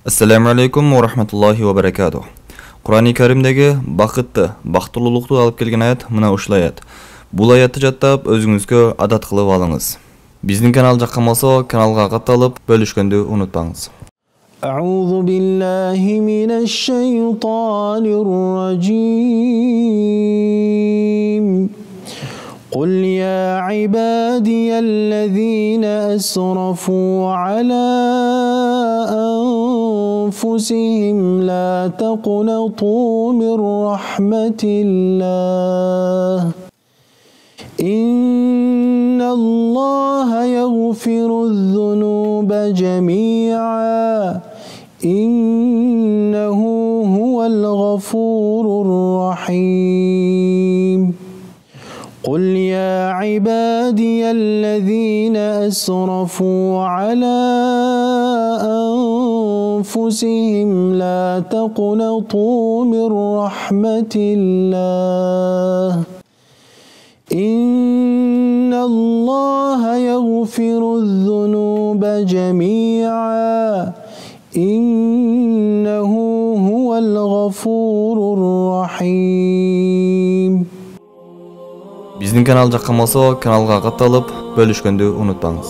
Assalamu alaikum wa rahmatullahi wa barakatuh. Qur'oni Karimdagi baqitni, baxtlilikni olib kelgan ayat mana ushla ayat. Bu ayatni jattap o'zingizga adat qilib olingіз. Bizning kanal yoqqanmasa, kanalga qatalib bölüşgönde unutmаңыз. أعوذ بالله من الشيطان الرجيم قل يا عبادي الذين أسرفوا على أنفسهم لا تقنطوا من رحمة الله إن الله يغفر الذنوب جميعا إنه هو الغفور الرحيم قل يا عبادي الذين أسرفوا على أنفسهم لا تقنطوا من رحمة الله إن الله يغفر الذنوب جميعا إنه هو الغفور الرحيم. Bizning kanal yoqqanmasa, kanalga qatalib bölüşgönde unutmаңыз.